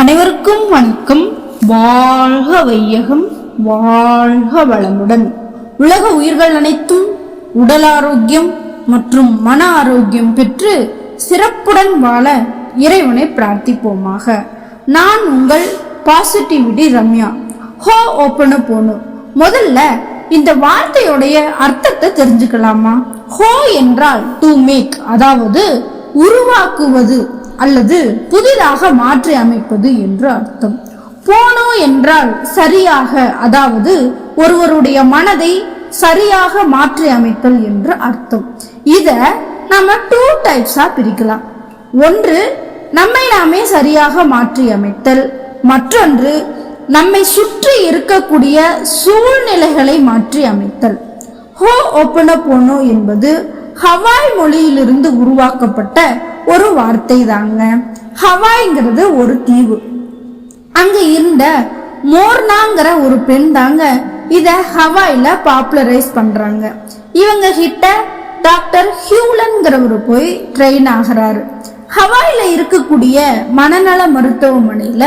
அனைவருக்கும் வணக்கம். வாழ்க வையகம், வாழ்க வளமுடன். உலக உயிர்கள் அனைத்தும் உடல் ஆரோக்கியம் மற்றும் மன ஆரோக்கியம் பெற்று சிறப்புடன் வாழ இறைவனை பிரார்த்திப்போமாக. நான் உங்கள் பாசிட்டிவிட்டி ரம்யா. ஹோ ஓப்பன போனு. முதல்ல இந்த வார்த்தையுடைய அர்த்தத்தை தெரிஞ்சுக்கலாமா? ஹோ என்றால் டு மேக், அதாவது உருவாக்குவது அல்லது புதிதாக மாற்றி அமைப்பது என்று அர்த்தம். போனோ என்றால் சரியாக, அதாவது ஒருவருடைய மனதை சரியாக மாற்றி அமைத்தல் என்று அர்த்தம். இத நம்ம 2 டைப்ஸா பிரிக்கலாம். ஒன்று நம்மை நாமே சரியாக மாற்றி அமைத்தல், மற்றொன்று நம்மை சுற்றி இருக்கக்கூடிய சூழ்நிலைகளை மாற்றி அமைத்தல். ஹோ ஓப்பன போனோ என்பது ஹவாய் மொழியிலிருந்து உருவாக்கப்பட்ட ஒரு வார்த்தை தாங்க. ஹவாய்ங்கிறது ஒரு தீவு. அங்க இருந்த மோர்னாங்கிற ஒரு பெண் தாங்க இத ஹவாயில பாப்புலரைஸ் பண்றாங்க. இவங்க கிட்ட டாக்டர் ஹியூலன்கிறவர் போய் ட்ரெயின் ஆகிறாரு. ஹவாயில இருக்கக்கூடிய மனநல மருத்துவமனையில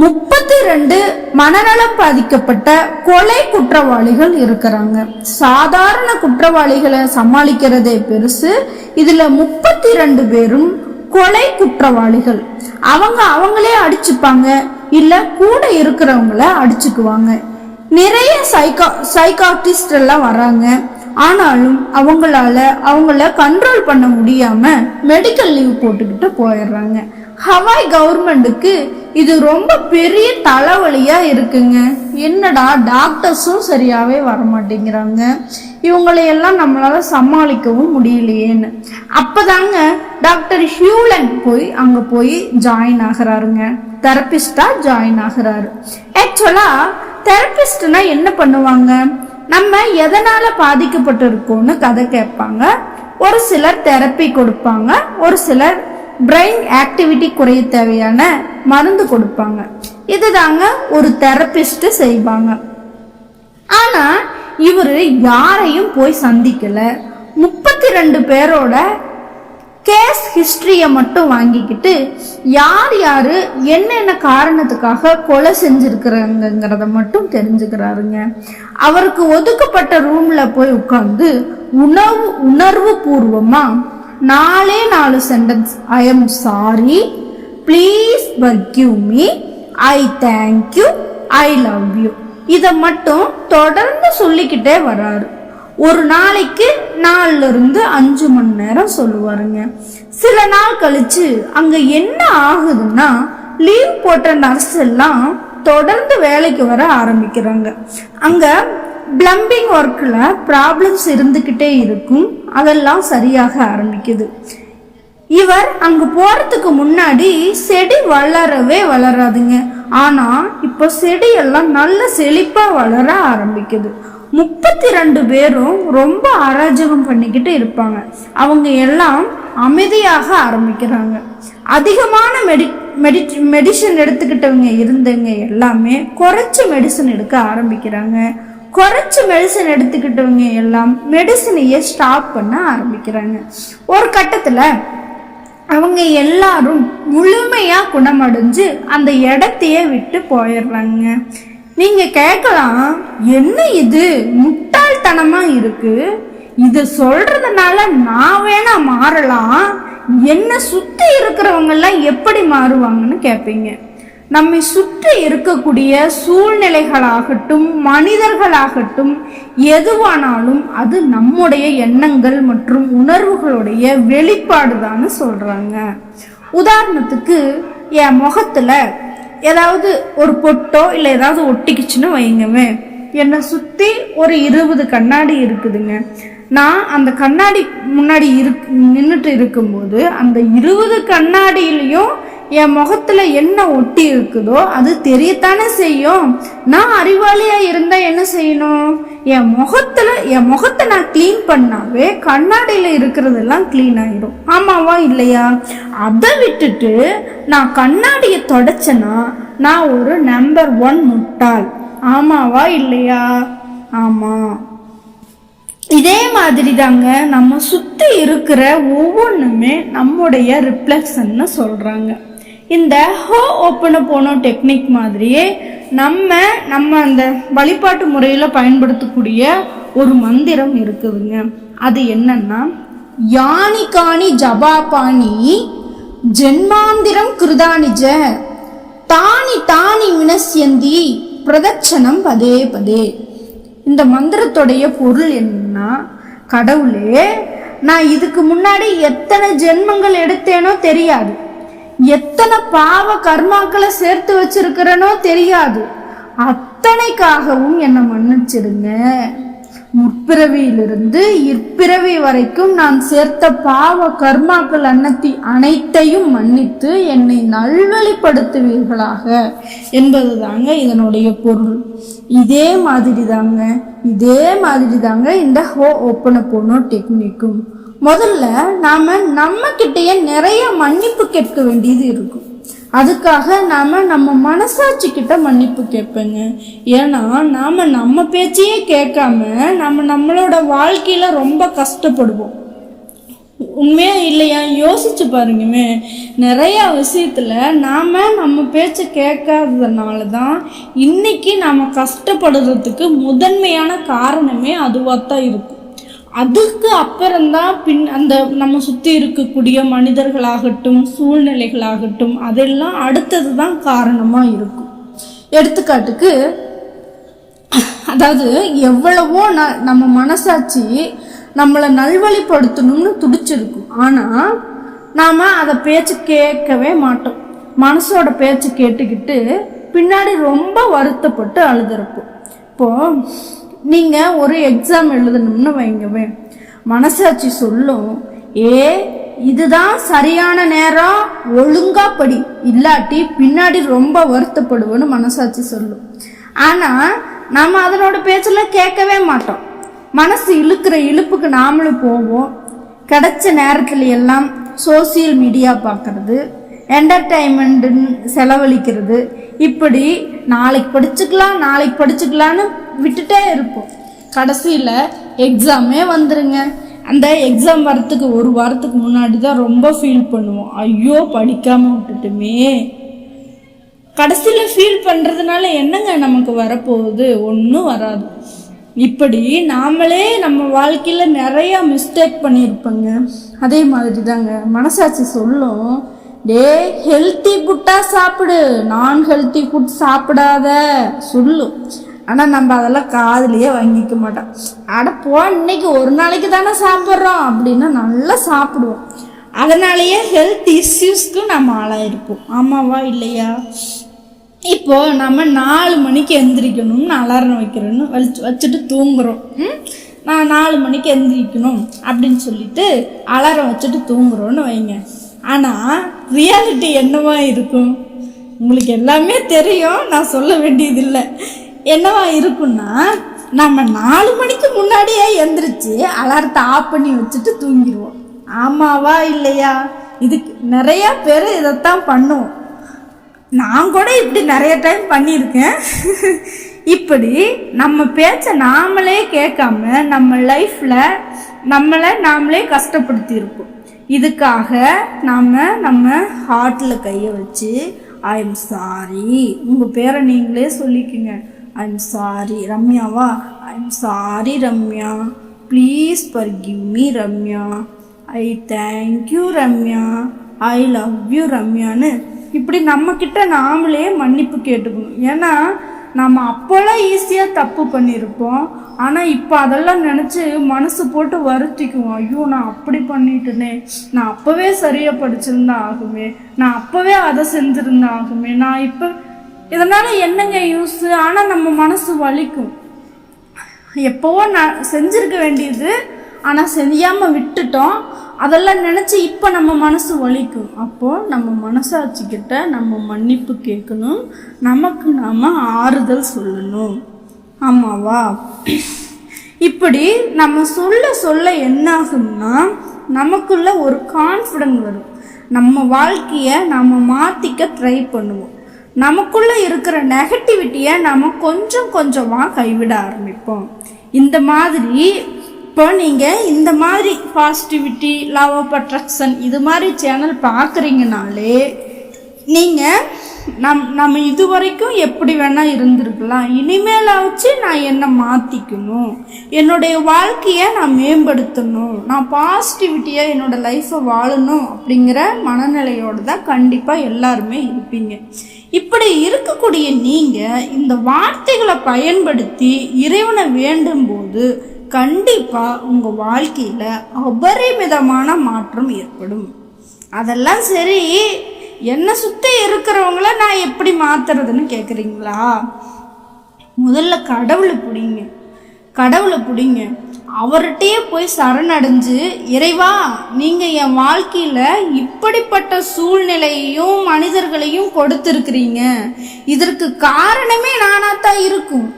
32 மனநலம் பாதிக்கப்பட்ட கொலை குற்றவாளிகள் இருக்கிறாங்க. சாதாரண குற்றவாளிகளை சமாளிக்கிறதே பெருசு, இதுல 32 பேரும் கொலை குற்றவாளிகள். அவங்களே அடிச்சுப்பாங்க, இல்ல கூட இருக்கிறவங்கள அடிச்சுக்குவாங்க. நிறைய சைக்காட்ரிஸ்ட் எல்லாம் வராங்க. ஆனாலும் அவங்கள கண்ட்ரோல் பண்ண முடியாம மெடிக்கல் லீவ் போட்டுக்கிட்டு போயிடுறாங்க. ஹவாய் கவர்மெண்ட்டுக்கு இது ரொம்ப பெரிய தலைவலியா இருக்குங்க. என்னடா டாக்டர்ஸும் சரியாவே வரமாட்டேங்கிறாங்க, இவங்களையெல்லாம் நம்மளால சமாளிக்கவும் முடியலையேன்னு. அப்பதாங்க டாக்டர் ஹியூலன் அங்க போய் ஜாயின் ஆகிறாருங்க. தெரபிஸ்டா ஜாயின் ஆகிறாரு. ஆக்சுவலா தெரபிஸ்ட்னா என்ன பண்ணுவாங்க? நம்ம எதனால பாதிக்கப்பட்டு இருக்கோம்னு கதை கேட்பாங்க. ஒரு சிலர் தெரப்பி கொடுப்பாங்க, ஒரு சிலர் பிரெயின் ஆக்டிவிட்டி குறைய தேவையான மருந்து கொடுப்பாங்க. இதுதாங்க ஒரு தெரபிஸ்ட் செய்வாங்க. ஆனா இவரு யாரையும் போய் சந்திக்கல. 32 பேரோட கேஸ் ஹிஸ்டரிய மட்டும் வாங்கிக்கிட்டு யார் யாரு என்னென்ன காரணத்துக்காக கொலை செஞ்சிருக்கிறாங்கிறத மட்டும் தெரிஞ்சுக்கிறாருங்க. அவருக்கு ஒதுக்கப்பட்ட ரூம்ல போய் உட்கார்ந்து உணர்வு பூர்வமா 4 sentence, I am sorry, please forgive me, I thank you, I love you, இதை மட்டும் தொடர்ந்து சொல்லிக்கிட்டே வர்றாரு. ஒரு நாளைக்கு 4 to 5 மணி நேரம் சொல்லுவாருங்க. சில நாள் கழிச்சு அங்க என்ன ஆகுதுன்னா, லீவ் போட்ட நர்ஸ் எல்லாம் தொடர்ந்து வேலைக்கு வர ஆரம்பிக்கிறாங்க. அங்க பிளம்பிங் ஒர்க்ல ப்ராப்ளம்ஸ் இருந்துகிட்டே இருக்கும், அதெல்லாம் சரியாக ஆரம்பிக்குது. இவர் அங்க போறதுக்கு முன்னாடி செடி வளரவே வளராதுங்க. ஆனா இப்ப செடியெல்லாம் நல்ல செழிப்பா வளர ஆரம்பிக்குது. 32 பேரும் ரொம்ப அராஜகம் பண்ணிக்கிட்டு இருப்பாங்க. அவங்க எல்லாம் அமைதியாக ஆரம்பிக்கிறாங்க. அதிகமான மெடிசன் எடுத்துக்கிட்டவங்க இருந்தவங்க எல்லாமே குறைச்ச மெடிசன் எடுக்க ஆரம்பிக்கிறாங்க. குறைச்ச மெடிசன் எடுத்துக்கிட்டவங்க எல்லாம் மெடிசனையே ஸ்டாப் பண்ண ஆரம்பிக்கிறாங்க. ஒரு கட்டத்துல அவங்க எல்லாரும் முழுமையா குணமடைஞ்சு அந்த இடத்தையே விட்டு போயிடுறாங்க. நீங்க கேட்கலாம், என்ன இது முட்டாள்தனமா இருக்கு, இது சொல்றதுனால நான் வேணா மாறலாம், என்ன சுத்தி இருக்கிறவங்க எல்லாம் எப்படி மாறுவாங்கன்னு கேட்பீங்க. நம்மை சுற்றி இருக்கக்கூடிய சூழ்நிலைகளாகட்டும் மனிதர்களாகட்டும் எதுவானாலும் அது நம்முடைய எண்ணங்கள் மற்றும் உணர்வுகளுடைய வெளிப்பாடுதான்னு சொல்றாங்க. உதாரணத்துக்கு என் முகத்துல ஏதாவது ஒரு பொட்டோ இல்லை ஏதாவது ஒட்டிக்கிச்சுன்னு வைங்கவே, என்னை சுற்றி ஒரு 20 கண்ணாடி இருக்குதுங்க. நான் அந்த கண்ணாடி முன்னாடி நின்றுட்டு இருக்கும்போது அந்த 20 கண்ணாடியிலையும் என் முகத்துல என்ன ஒட்டி இருக்குதோ அது தெரியத்தானே செய்யும். நான் அறிவாளியா இருந்தா என்ன செய்யணும்? என் முகத்தை நான் கிளீன் பண்ணாவே கண்ணாடியில இருக்கிறதெல்லாம் கிளீன் ஆயிடும். ஆமாவா இல்லையா? அதை விட்டுட்டு நான் கண்ணாடியை தொடச்சேன்னா நான் ஒரு நம்பர் 1 முட்டாள். ஆமாவா இல்லையா? ஆமா. இதே மாதிரி தாங்க நம்ம சுத்தி இருக்கிற ஒவ்வொன்றுமே நம்முடைய ரிஃப்ளெக்ஷன்னு சொல்றாங்க. இந்த ஹோ ஓப்பனோபோனோ டெக்னிக் மாதிரியே நம்ம அந்த வழிபாட்டு முறையில் பயன்படுத்தக்கூடிய ஒரு மந்திரம் இருக்குதுங்க. அது என்னன்னா, யானி காணி ஜபாபாணி ஜென்மாந்திரம் கிருதானிஜ தானி தானி வினஸ்யந்தி பிரதட்சணம் பதே பதே. இந்த மந்திரத்துடைய பொருள் என்னன்னா, கடவுளே, நான் இதுக்கு முன்னாடி எத்தனை ஜென்மங்கள் எடுத்தேனோ தெரியாது, எத்தனை பாவ கர்மாக்களை சேர்த்து வச்சிருக்கிறனோ தெரியாது, அத்தனைக்காகவும் என்னை மன்னிச்சிடுங்க. முற்பிறவியிலிருந்து இப்பிறவி வரைக்கும் நான் சேர்த்த பாவ கர்மாக்கள் அனைத்தையும் மன்னித்து என்னை நல்வழிப்படுத்துவீர்களாக என்பது தாங்க இதனுடைய பொருள். இதே மாதிரி தாங்க இந்த ஹோ ஓப்பனோபோனோ டெக்னிக்கும். முதல்ல நம்ம கிட்டேயே நிறைய மன்னிப்பு கேட்க வேண்டியது இருக்கும். அதுக்காக நம்ம மனசாட்சி கிட்ட மன்னிப்பு கேட்பேங்க. ஏன்னா நம்ம பேச்சையே கேட்காம நம்மளோட வாழ்க்கையில ரொம்ப கஷ்டப்படுவோம். உண்மையா இல்லையா? யோசிச்சு பாருங்கமே. நிறைய விஷயத்துல நம்ம பேச்சை கேட்காததுனால தான் இன்னைக்கு நாம கஷ்டப்படுறதுக்கு முதன்மையான காரணமே அதுவாகத்தான் இருக்கும். அதுக்கு அப்புறம்தான் அந்த நம்ம சுற்றி இருக்கக்கூடிய மனிதர்களாகட்டும் சூழ்நிலைகளாகட்டும் அதெல்லாம் அடுத்தது தான் காரணமாக இருக்கும். எடுத்துக்காட்டுக்கு, அதாவது எவ்வளவோ நம்ம மனசாட்சி நம்மளை நல்வழிப்படுத்தணும்னு துடிச்சிருக்கும். ஆனால் நாம் அதை பேச்சு கேட்கவே மாட்டோம். மனசோட பேச்சு கேட்டுக்கிட்டு பின்னாடி ரொம்ப வருத்தப்பட்டு அழுதுறப்போம். இப்போது நீங்கள் ஒரு எக்ஸாம் எழுதணும்னு வைங்கவே, மனசாட்சி சொல்லும், இதுதான் சரியான நேரம், ஒழுங்கா படி, இல்லாட்டி பின்னாடி ரொம்ப வருத்தப்படுவோன்னு மனசாட்சி சொல்லும். ஆனால் நம்ம அதனோட பேச்செல்லாம் கேட்கவே மாட்டோம். மனசு இழுக்கிற இழுப்புக்கு நாமளும் போவோம். கிடைச்ச நேரத்துல எல்லாம் சோசியல் மீடியா பார்க்கறது, என்டர்டைன்மெண்ட்டுன்னு செலவழிக்கிறது, இப்படி நாளைக்கு படிச்சுக்கலான்னு விட்டுட்டே இருப்போம். கடைசியில் எக்ஸாமே வந்துருங்க. அந்த எக்ஸாம் வரத்துக்கு ஒரு வாரத்துக்கு முன்னாடி தான் ரொம்ப ஃபீல் பண்ணுவோம், ஐயோ படிக்காமல் விட்டுட்டுமே. கடைசியில் ஃபீல் பண்ணுறதுனால என்னங்க நமக்கு வரப்போகுது? ஒன்றும் வராது. இப்படி நாமளே நம்ம வாழ்க்கையில் நிறையா மிஸ்டேக் பண்ணியிருப்போங்க. அதே மாதிரி தாங்க மனசாட்சி சொல்லும், ஹெல்த்தி ஃபுட்டா சாப்பிடு, நான் ஹெல்த்தி ஃபுட் சாப்பிடாத சொல்லும். ஆனால் நம்ம அதெல்லாம் காதுலயே வாங்கிக்க மாட்டோம். இன்னைக்கு ஒரு நாளைக்கு தானே சாப்பிட்றோம் அப்படின்னு நல்லா சாப்பிடுவோம். அதனாலேயே ஹெல்த் இஷ்யூஸ்க்கு நம்ம ஆளாயிருப்போம். ஆமாவா இல்லையா? இப்போ நம்ம 4 மணிக்கு எந்திரிக்கணும்னு அலாரம் வைக்கிறோன்னு வச்சுட்டு தூங்குறோம். நான் 4 மணிக்கு எந்திரிக்கணும் அப்படின்னு சொல்லிட்டு அலாரம் வச்சுட்டு தூங்குறோன்னு வைங்க. ஆனால் ரியாலிட்டி என்னவா இருக்கும்? உங்களுக்கு எல்லாமே தெரியும், நான் சொல்ல வேண்டியதில்லை. என்னவா இருக்குன்னா, நம்ம 4 மணிக்கு முன்னாடியே எந்திரிச்சு அலாரத்தை ஆஃப் பண்ணி வச்சுட்டு தூங்கிடுவோம். ஆமாவா இல்லையா? இதுக்கு நிறைய பேர் இதைத்தான் பண்ணுவோம். நான் கூட இப்படி நிறைய டைம் பண்ணியிருக்கேன். இப்படி நம்ம பேச்சை நாமளே கேட்காம நம்ம லைஃப்பில் நாமளே கஷ்டப்படுத்தி இருப்போம். இதுக்காக நம்ம ஹார்ட்டில் கையை வச்சு ஐ எம் சாரி, உங்கள் பேரை நீங்களே சொல்லிக்குங்க. ஐ எம் சாரி ரம்யாவா, I am sorry Ramya, please forgive me Ramya, I thank you Ramya, I love you ரம்யான்னு இப்படி நம்மக்கிட்ட நாமளே மன்னிப்பு கேட்டுக்கணும். ஏன்னா நம்ம அப்போல்லாம் ஈஸியாக தப்பு பண்ணியிருப்போம். ஆனால் இப்போ அதெல்லாம் நினச்சி மனசு போட்டு வருத்திக்குவோம். ஐயோ, நான் அப்படி பண்ணிட்டேனே, நான் அப்போவே சரியாக படிச்சிருந்தா ஆகுமே, நான் அப்போவே அதை செஞ்சுருந்தா ஆகுமே, நான் இப்போ இதனால் என்னங்க யூஸ்? ஆனால் நம்ம மனசு வலிக்கும். எப்போவோ நான் செஞ்சுருக்க வேண்டியது, ஆனால் செய்யாமல் விட்டுட்டோம். அதெல்லாம் நினச்சி இப்போ நம்ம மனசு வலிக்கும். அப்போது நம்ம மனசாட்சிக்கிட்ட நம்ம மன்னிப்பு கேட்கணும், நமக்கு நாம் ஆறுதல் சொல்லணும். ஆமாவா? இப்படி நம்ம சொல்ல என்னாகும்னா, நமக்குள்ள ஒரு கான்ஃபிடென்ட் வரும். நம்ம வாழ்க்கையை நம்ம மாற்றிக்க ட்ரை பண்ணுவோம். நமக்குள்ளே இருக்கிற நெகட்டிவிட்டியை நம்ம கொஞ்சம் கொஞ்சமாக கைவிட ஆரம்பிப்போம். இந்த மாதிரி இப்போ நீங்கள் இந்த மாதிரி பாசிட்டிவிட்டி, லவ் ஆஃப் அட்ராக்ஷன் இது மாதிரி சேனல் பார்க்குறீங்கனாலே நீங்கள் நம்ம இது வரைக்கும் எப்படி வேணால் இருந்திருக்கலாம், இனிமேலாச்சு நான் என்னை மாற்றிக்கணும், என்னுடைய வாழ்க்கையை நான் மேம்படுத்தணும், நான் பாசிட்டிவிட்டியாக என்னோடய லைஃப்பை வாழணும் அப்படிங்கிற மனநிலையோடு தான் கண்டிப்பாக எல்லாருமே இருப்பீங்க. இப்படி இருக்கக்கூடிய நீங்கள் இந்த வார்த்தைகளை பயன்படுத்தி இறைவனை வேண்டும் போது கண்டிப்பாக உங்கள் வாழ்க்கையில் அபரிமிதமான மாற்றம் ஏற்படும். அதெல்லாம் சரி, என்னை சுற்றி இருக்கிறவங்கள நான் எப்படி மாற்றுறதுன்னு கேட்குறீங்களா? முதல்ல கடவுளை பிடிங்க. அவர்கிட்டயே போய் சரணடைஞ்சு, இறைவா நீங்கள் என் வாழ்க்கையில் இப்படிப்பட்ட சூழ்நிலையையும் மனிதர்களையும் கொடுத்துருக்குறீங்க, இதற்கு காரணமே நானாத்தான் இருக்கும்,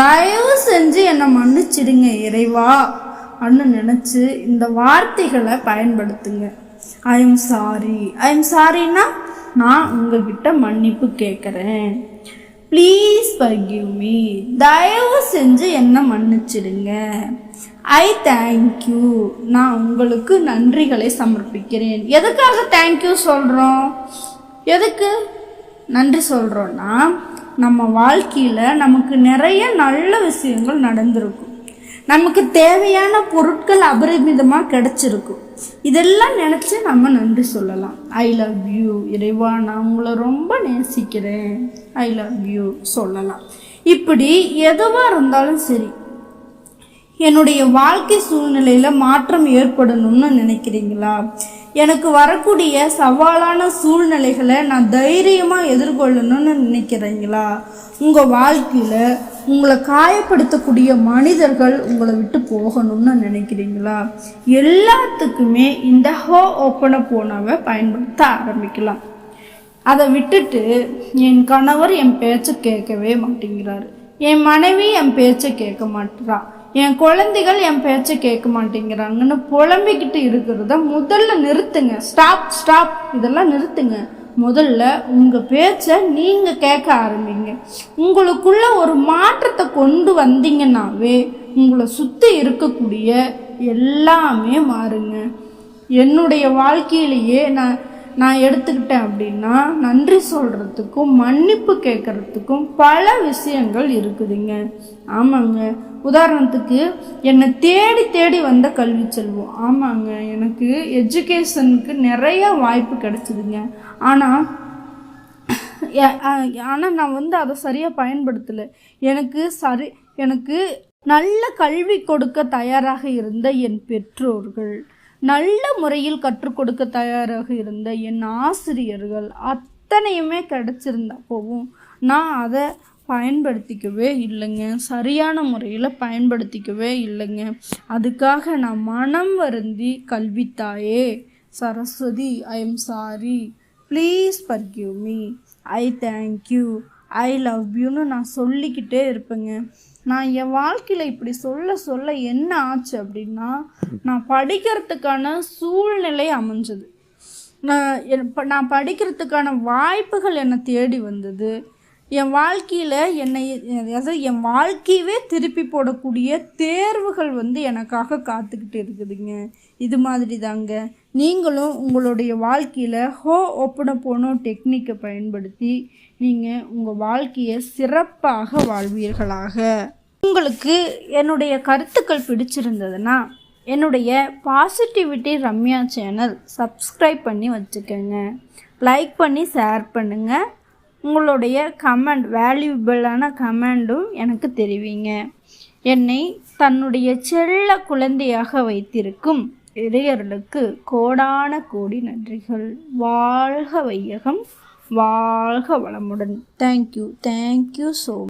தயவு செஞ்சு என்னை மன்னிச்சிடுங்க இறைவா அன்னு நினச்சி இந்த வார்த்தைகளை பயன்படுத்துங்க. ஐ எம் சாரின்னா நான் உங்ககிட்ட மன்னிப்பு கேட்குறேன், ப்ளீஸ் ஃபர்கிவ் மீ, தயவு செஞ்சு என்னை மன்னிச்சிடுங்க. ஐ தேங்க்யூ, நான் உங்களுக்கு நன்றிகளை சமர்ப்பிக்கிறேன். எதுக்காக தேங்க்யூ சொல்கிறோம், எதுக்கு நன்றி சொல்கிறோன்னா, நம்ம வாழ்க்கையில் நமக்கு நிறைய நல்ல விஷயங்கள் நடந்திருக்கும், நமக்கு தேவையான பொருட்கள் அபரிமிதமாக கிடச்சிருக்கும். இதெல்லாம் நினச்சி நம்ம நன்றி சொல்லலாம். ஐ லவ் யூ இறைவா, நான் உங்களை ரொம்ப நேசிக்கிறேன், ஐ லவ் யூ சொல்லலாம். இப்படி எதுவாக இருந்தாலும் சரி, என்னுடைய வாழ்க்கை சூழ்நிலையில் மாற்றம் ஏற்படணும்னு நினைக்கிறீங்களா? எனக்கு வரக்கூடிய சவாலான சூழ்நிலைகளை நான் தைரியமாக எதிர்கொள்ளணும்னு நினைக்கிறீங்களா? உங்கள் வாழ்க்கையில் உங்களை காயப்படுத்தக்கூடிய மனிதர்கள் உங்களை விட்டு போகணும்னு நினைக்கிறீங்களா? எல்லாத்துக்குமே இந்த ஹோப்போனோபோனோவை பயன்படுத்த ஆரம்பிக்கலாம். அதை விட்டுட்டு என் கணவர் என் பேச்சை கேட்கவே மாட்டேங்கிறாரு, என் மனைவி என் பேச்சை கேட்க மாட்டேறா, என் குழந்தைகள் என் பேச்சை கேட்க மாட்டேங்கிறாங்கன்னு புலம்பிக்கிட்டு இருக்கிறத முதல்ல நிறுத்துங்க. ஸ்டாப், இதெல்லாம் நிறுத்துங்க. முதல்ல உங்கள் பேச்சை நீங்கள் கேட்க ஆரம்பிங்க. உங்களுக்குள்ள ஒரு மாற்றத்தை கொண்டு வந்தீங்கன்னாவே உங்களை சுற்றி இருக்கக்கூடிய எல்லாமே மாறுங்க. என்னுடைய வாழ்க்கையிலேயே நான் எடுத்துக்கிட்டேன் அப்படின்னா, நன்றி சொல்கிறதுக்கும் மன்னிப்பு கேட்குறதுக்கும் பல விஷயங்கள் இருக்குதுங்க. ஆமாங்க, உதாரணத்துக்கு என்னை தேடி வந்த கல்வி செல்வம், ஆமாங்க, எனக்கு எஜுகேஷனுக்கு நிறைய வாய்ப்பு கிடைச்சிதுங்க. ஆனால் நான் அதை சரியாக பயன்படுத்தலை. எனக்கு நல்ல கல்வி கொடுக்க தயாராக இருந்த என் பெற்றோர்கள், நல்ல முறையில் கற்றுக் கொடுக்க தயாராக இருந்த என் ஆசிரியர்கள் அத்தனையுமே கிடைச்சிருந்தப்போவும் நான் அதை பயன்படுத்திக்கவே இல்லைங்க, சரியான முறையில் பயன்படுத்திக்கவே இல்லைங்க. அதுக்காக நான் மனம் வருந்தி, கல்வித்தாயே Saraswati, I am sorry, please forgive me, I thank you, I love யூன்னு நான் சொல்லிக்கிட்டே இருப்பேங்க. நான் என் வாழ்க்கையில் இப்படி சொல்ல என்ன ஆச்சு அப்படின்னா, நான் படிக்கிறதுக்கான சூழ்நிலை அமைஞ்சது, நான் படிக்கிறதுக்கான வாய்ப்புகள் என்னை தேடி வந்தது. என் வாழ்க்கையில் என் வாழ்க்கையவே திருப்பி போடக்கூடிய தேர்வுகள் எனக்காக காத்துக்கிட்டு இருக்குதுங்க. இது மாதிரி தாங்க நீங்களும் உங்களுடைய வாழ்க்கையில் ஹோப்போனோபோனோ டெக்னிக்கை பயன்படுத்தி நீங்கள் உங்கள் வாழ்க்கையை சிறப்பாக வாழ்வீர்களாக. உங்களுக்கு என்னுடைய கருத்துக்கள் பிடிச்சிருந்ததுன்னா என்னுடைய பாசிட்டிவிட்டி ரம்யா சேனல் சப்ஸ்கிரைப் பண்ணி வச்சுக்கோங்க, லைக் பண்ணி ஷேர் பண்ணுங்கள். உங்களுடைய கமெண்ட், வேல்யூபிளான கமெண்டும் எனக்கு தெரிவிங்க. என்னை தன்னுடைய செல்ல குழந்தையாக வைத்திருக்கும் இறையர்களுக்கு கோடான கோடி நன்றிகள். வாழ்க வையகம், வாழ்க வளமுடன். Thank you so much.